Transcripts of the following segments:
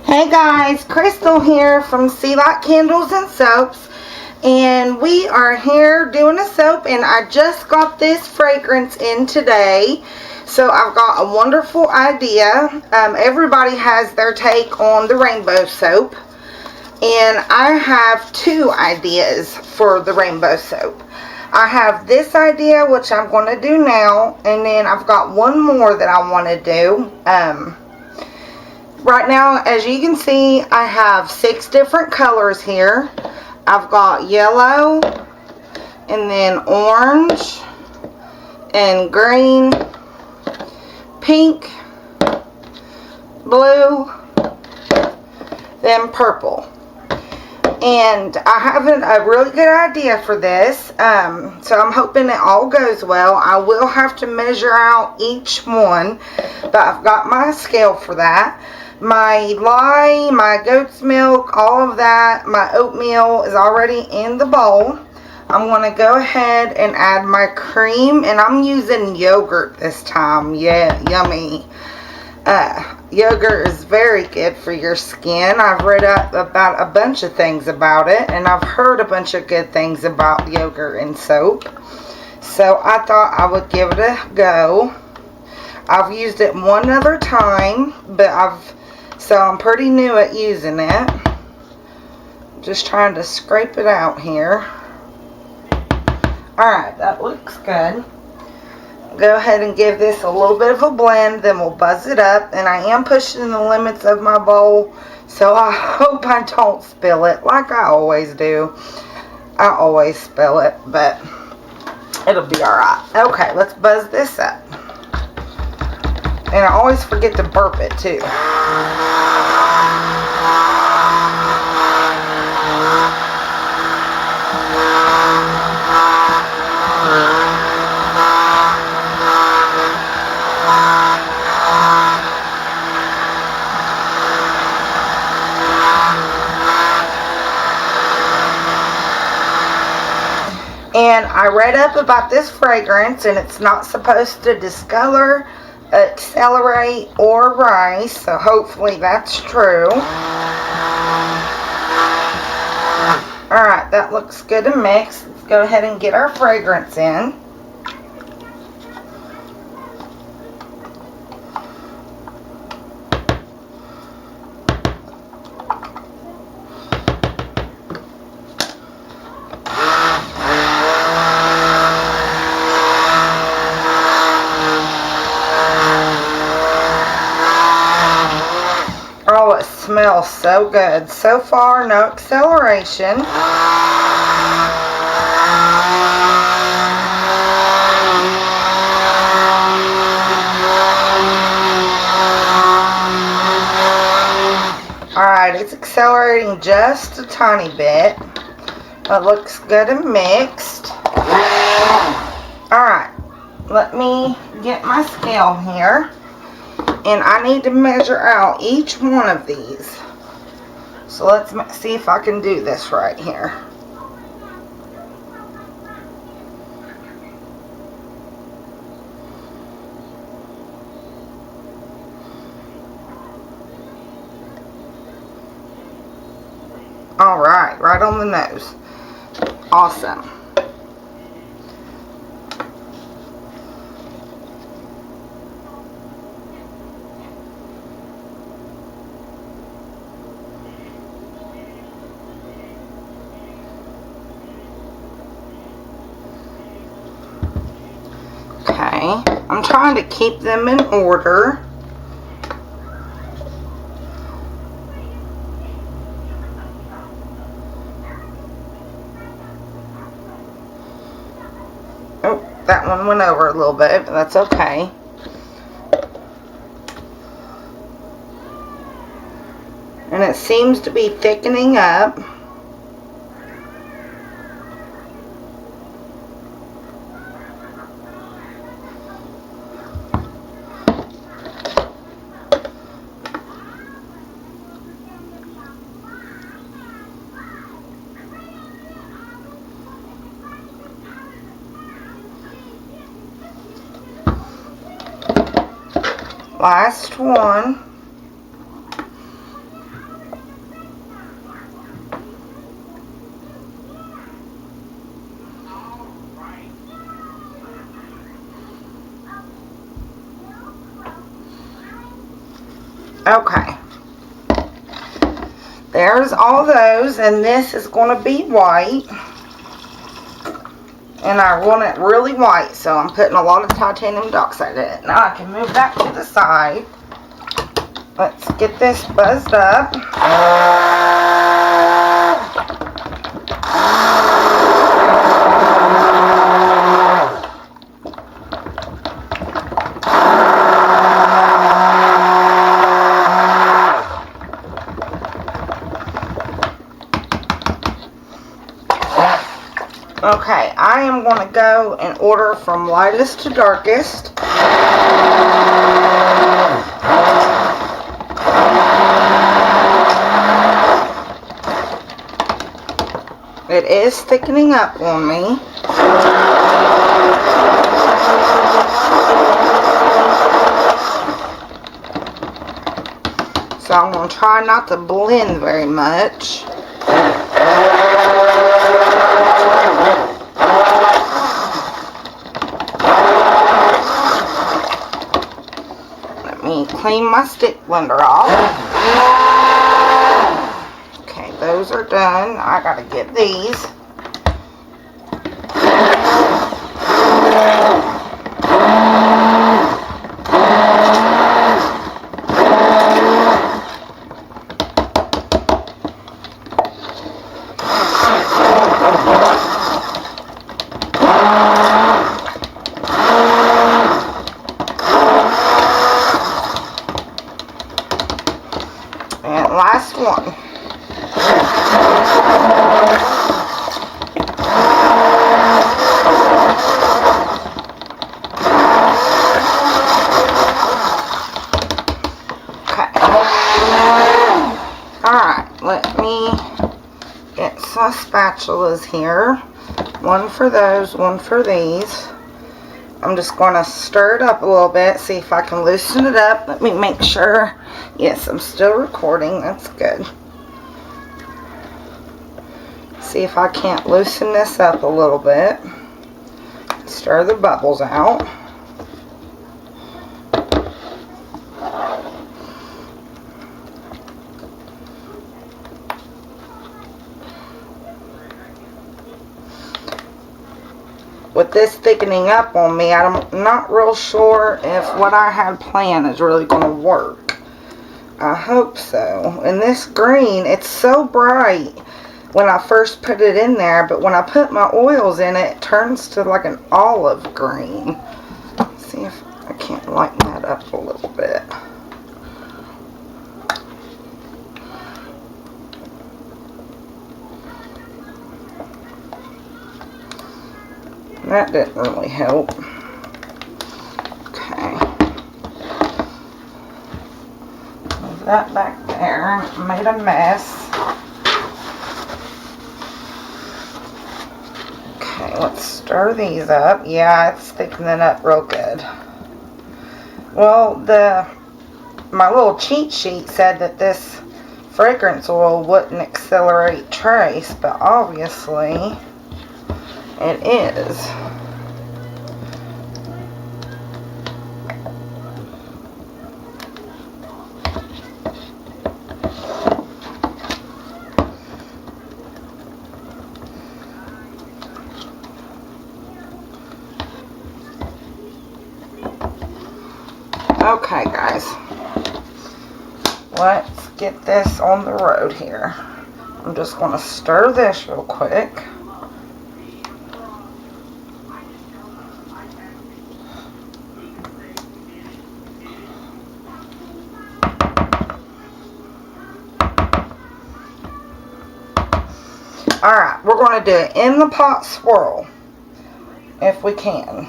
Hey guys, Crystal here from Sea Light Candles and Soaps, and we are here doing a soap, and I just got this fragrance in today, so I've got a wonderful idea. Everybody has their take on the rainbow soap, and I have two ideas for the rainbow soap. I have this idea, which I'm going to do now, and then I've got one more that I want to do. Right now, as you can see, I have 6 different colors here. I've got yellow, and then orange, and green, pink, blue, then purple. And I have a really good idea for this, so I'm hoping it all goes well. I will have to measure out each one, but I've got my scale for that. My lye, my goat's milk, all of that, my oatmeal is already in the bowl. I'm going to go ahead and add my cream, and I'm using yogurt this time. Yeah, yummy. Yogurt is very good for your skin. I've read up about a bunch of things about it, and I've heard a bunch of good things about yogurt and soap. So I thought I would give it a go. I've used it one other time, but so I'm pretty new at using it. Just trying to scrape it out here. Alright, that looks good. Go ahead and give this a little bit of a blend, then we'll buzz it up. And I am pushing the limits of my bowl, so I hope I don't spill it like I always do. I always spill it, but it'll be alright. Okay, let's buzz this up. And I always forget to burp it too. And I read up about this fragrance, and it's not supposed to discolor, accelerate, or rise, so hopefully that's true. Alright, that looks good to mix. Let's go ahead and get our fragrance in. Oh, it smells so good. So far, no acceleration. Alright, it's accelerating just a tiny bit. It looks good and mixed. Alright, let me get my scale here. And I need to measure out each one of these. So let's see if I can do this right here. Alright, right on the nose. Awesome. Okay, I'm trying to keep them in order. Oh, that one went over a little bit, but that's okay. And it seems to be thickening up. Last one. Okay. There's all those, and this is going to be white. And I want it really white, so I'm putting a lot of titanium dioxide in it. Now I can move that to the side. Let's get this buzzed up. Okay, I am going to go in order from lightest to darkest. It is thickening up on me. So I'm going to try not to blend very much. Let me clean my stick blender off. Okay, those are done. I gotta get these. And last one. Alright, let me get some spatulas here. One for those, one for these. I'm just going to stir it up a little bit, see if I can loosen it up. Let me make sure. Yes, I'm still recording. That's good. See if I can't loosen this up a little bit. Stir the bubbles out. With this thickening up on me, I'm not real sure if what I had planned is really going to work. I hope so. And this green, it's so bright when I first put it in there, but when I put my oils in it, it turns to like an olive green. Let's see if I can't lighten that up a little bit. That didn't really help. Okay. Move that back there. It made a mess. Okay, let's stir these up. Yeah, it's thickening up real good. Well, my little cheat sheet said that this fragrance oil wouldn't accelerate trace, but obviously it is. Okay, guys. Let's get this on the road here. I'm just going to stir this real quick. Alright, we're going to do it in the pot swirl, if we can.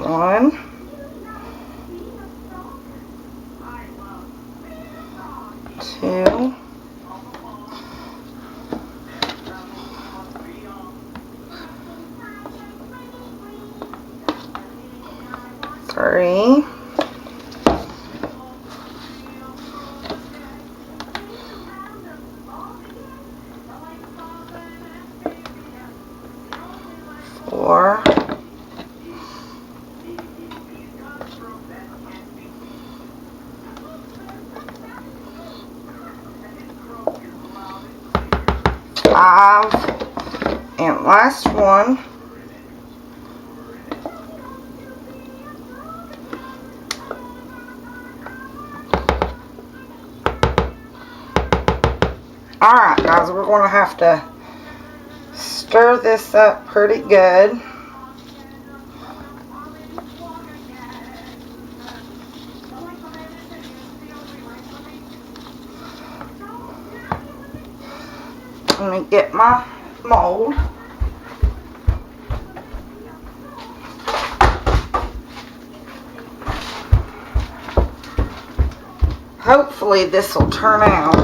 One. Two. Three. 4, 5. And last one. Alright guys, we're going to have to stir this up pretty good. Let me get my mold. Hopefully this will turn out.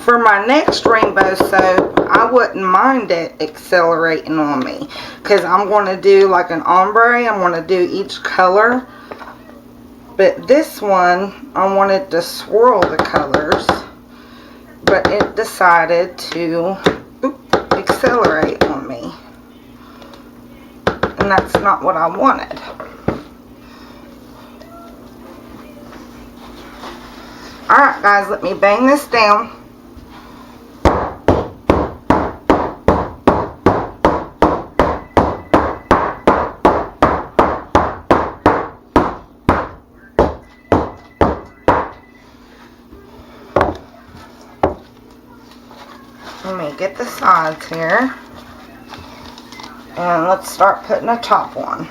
For my next rainbow soap, I wouldn't mind it accelerating on me, because I'm going to do like an ombre. I'm going to do each color. But this one, I wanted to swirl the colors, but it decided to accelerate on me. And that's not what I wanted. Alright guys, let me bang this down. Let me get the sides here, and let's start putting a top on.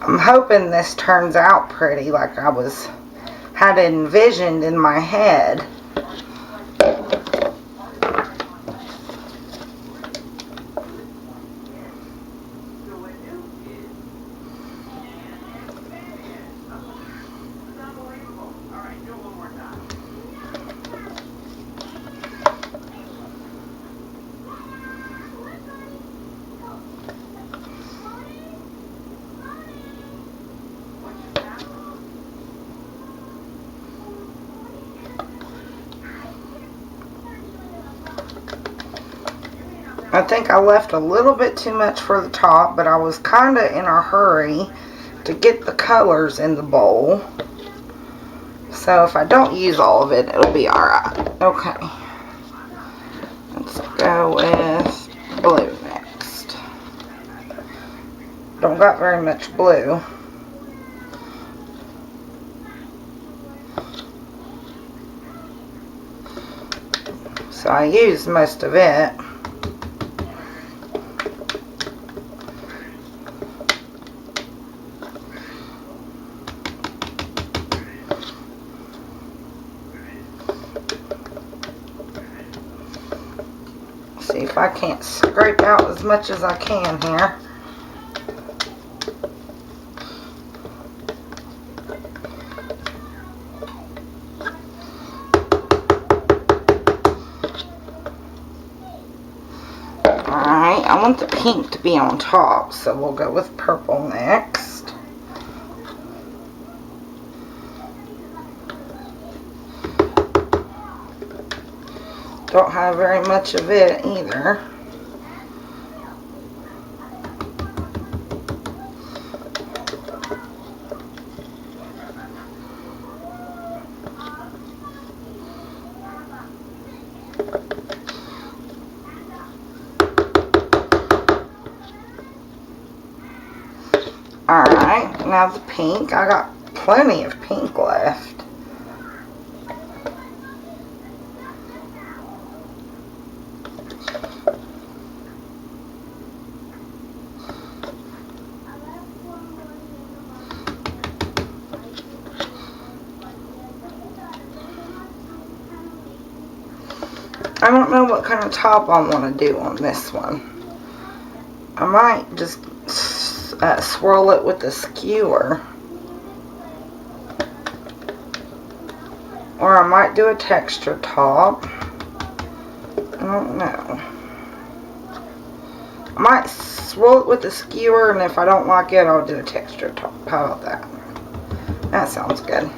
I'm hoping this turns out pretty like I had it envisioned in my head. I think I left a little bit too much for the top, but I was kind of in a hurry to get the colors in the bowl. So if I don't use all of it, it'll be alright. Okay. Let's go with blue next. Don't got very much blue. So I used most of it. See if I can't scrape out as much as I can here. Alright, I want the pink to be on top, so we'll go with purple next. Don't have very much of it either. Alright, now the pink. I got plenty of pink left. I don't know what kind of top I want to do on this one. I might just swirl it with a skewer. Or I might do a texture top. I don't know. I might swirl it with a skewer, and if I don't like it, I'll do a texture top. How about that? That sounds good.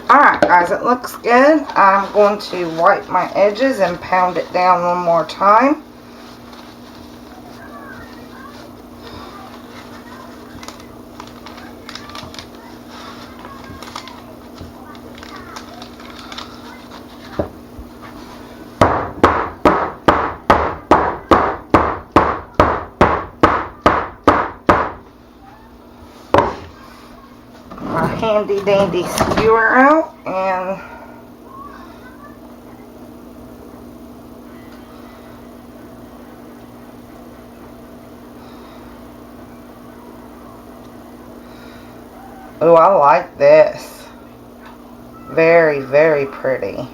Alright guys, it looks good. I'm going to wipe my edges and pound it down one more time. My handy dandy skewer out, and oh, I like this. Very, very pretty.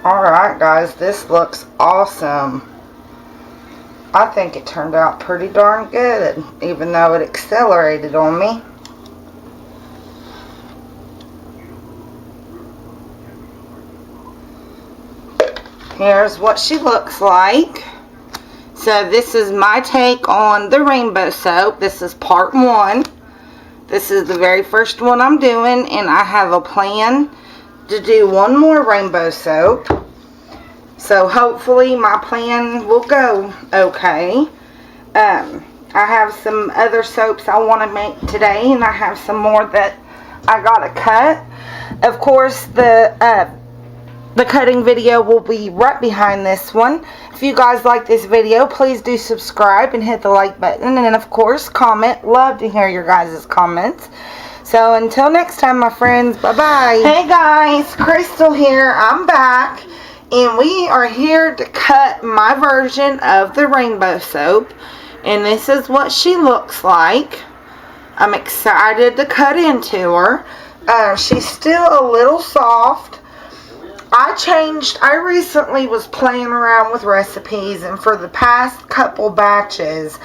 Alright guys, this looks awesome. I think it turned out pretty darn good, even though it accelerated on me. Here's what she looks like. So this is my take on the rainbow soap. This is part 1. This is the very first one I'm doing, and I have a plan to do one more rainbow soap. So hopefully my plan will go okay. I have some other soaps I want to make today, and I have some more that I gotta cut. Of course, the cutting video will be right behind this one. If you guys like this video, please do subscribe and hit the like button, and of course comment. Love to hear your guys' comments. So until next time, my friends, bye-bye. Hey guys, Crystal here. I'm back, and we are here to cut my version of the rainbow soap, and this is what she looks like. I'm excited to cut into her. She's still a little soft. I recently was playing around with recipes, and for the past couple batches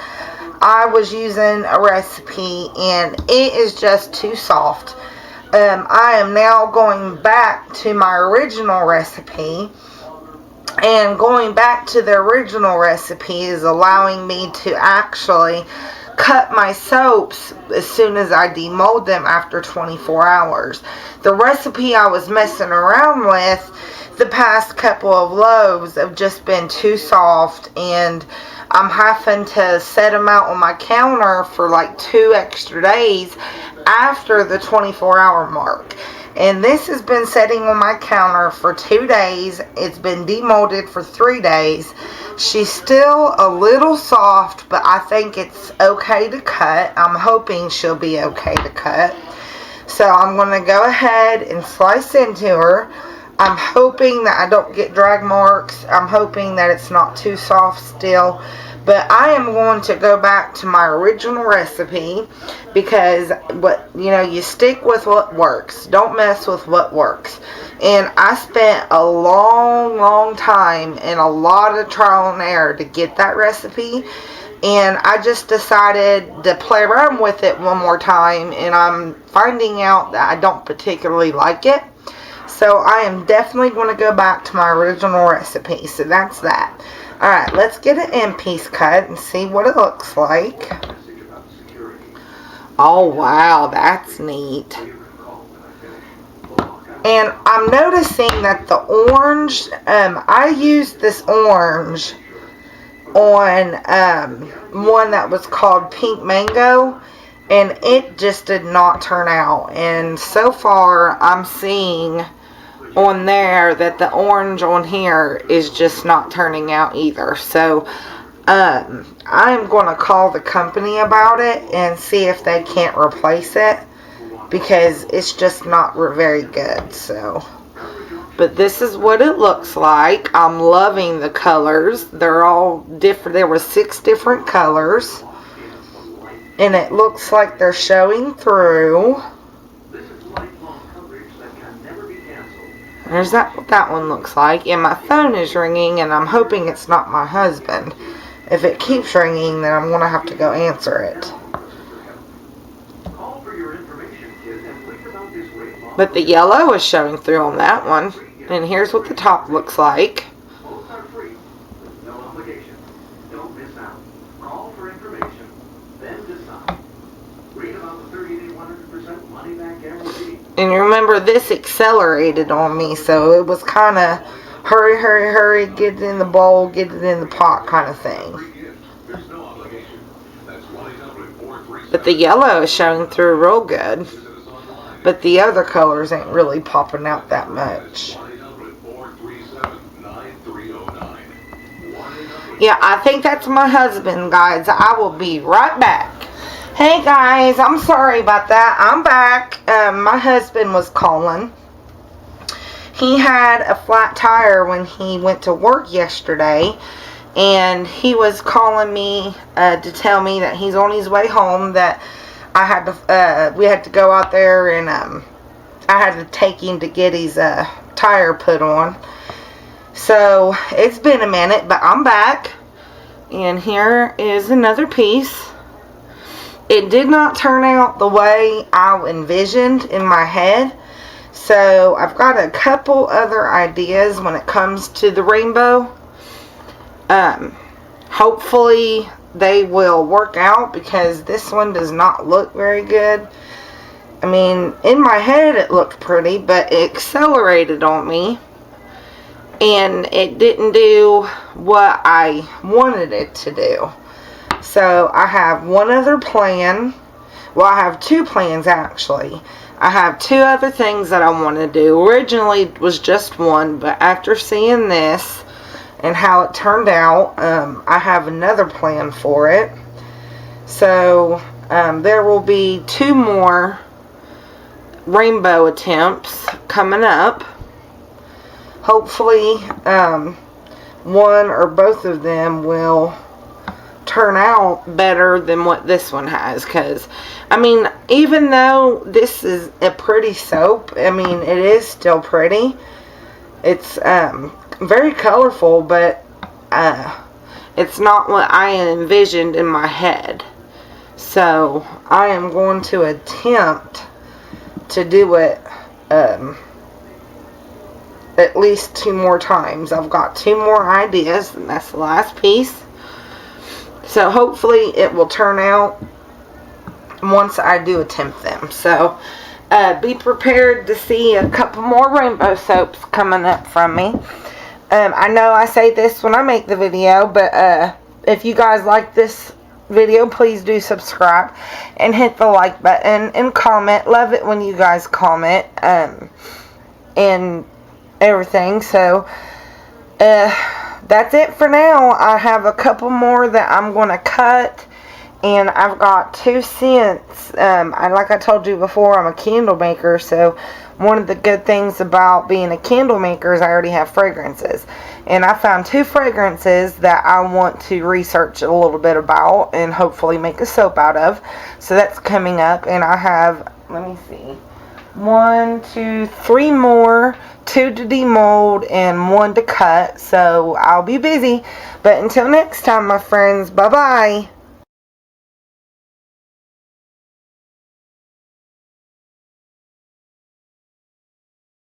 I was using a recipe and it is just too soft. I am now going back to my original recipe, and going back to the original recipe is allowing me to actually cut my soaps as soon as I demold them after 24 hours. The recipe I was messing around with the past couple of loaves have just been too soft, and I'm having to set them out on my counter for like 2 extra days after the 24-hour mark. And this has been sitting on my counter for 2 days. It's been demolded for 3 days. She's still a little soft, but I think it's okay to cut. I'm hoping she'll be okay to cut. So I'm going to go ahead and slice into her. I'm hoping that I don't get drag marks. I'm hoping that it's not too soft still. But I am going to go back to my original recipe, because you stick with what works. Don't mess with what works. And I spent a long time and a lot of trial and error to get that recipe. And I just decided to play around with it one more time, and I'm finding out that I don't particularly like it. So I am definitely going to go back to my original recipe. So that's that. Alright, let's get an end piece cut and see what it looks like. Oh wow, that's neat. And I'm noticing that the orange, I used this orange on one that was called Pink Mango, and it just did not turn out. And so far I'm seeing on there that the orange on here is just not turning out either. So I'm going to call the company about it and see if they can't replace it, because it's just not very good. So, but this is what it looks like. I'm loving the colors. They're all different. There were 6 different colors, and it looks like they're showing through. There's what that one looks like. And my phone is ringing, and I'm hoping it's not my husband. If it keeps ringing, then I'm going to have to go answer it. But the yellow is showing through on that one. And here's what the top looks like. And remember, this accelerated on me, so it was kind of hurry, get it in the bowl, get it in the pot kind of thing. But the yellow is showing through real good. But the other colors ain't really popping out that much. Yeah, I think that's my husband, guys. I will be right back. Hey guys, I'm sorry about that. I'm back. My husband was calling. He had a flat tire when he went to work yesterday, and he was calling me to tell me that he's on his way home, that I had to we had to go out there, and I had to take him to get his tire put on. So it's been a minute, but I'm back, and here is another piece. It did not turn out the way I envisioned in my head. So I've got a couple other ideas when it comes to the rainbow. Hopefully they will work out, because this one does not look very good. I mean, in my head it looked pretty, but it accelerated on me. And it didn't do what I wanted it to do. So I have one other plan. Well, I have 2 plans actually. I have 2 other things that I want to do. Originally it was just one, but after seeing this and how it turned out, I have another plan for it. So there will be 2 more rainbow attempts coming up. Hopefully one or both of them will turn out better than what this one has, because I mean, even though this is a pretty soap, I mean, it is still pretty. It's very colorful, but it's not what I envisioned in my head. So I am going to attempt to do it at least 2 more times. I've got 2 more ideas, and that's the last piece. So hopefully it will turn out once I do attempt them. So be prepared to see a couple more rainbow soaps coming up from me. I know I say this when I make the video, but if you guys like this video, please do subscribe and hit the like button and comment. Love it when you guys comment and everything. So that's it for now. I have a couple more that I'm going to cut, and I've got 2 scents. Like I told you before, I'm a candle maker, so one of the good things about being a candle maker is I already have fragrances. And I found 2 fragrances that I want to research a little bit about and hopefully make a soap out of. So that's coming up, and I have, let me see, 1, 2, 3 more, 2 to demold and 1 to cut. So I'll be busy. But until next time, my friends, bye-bye.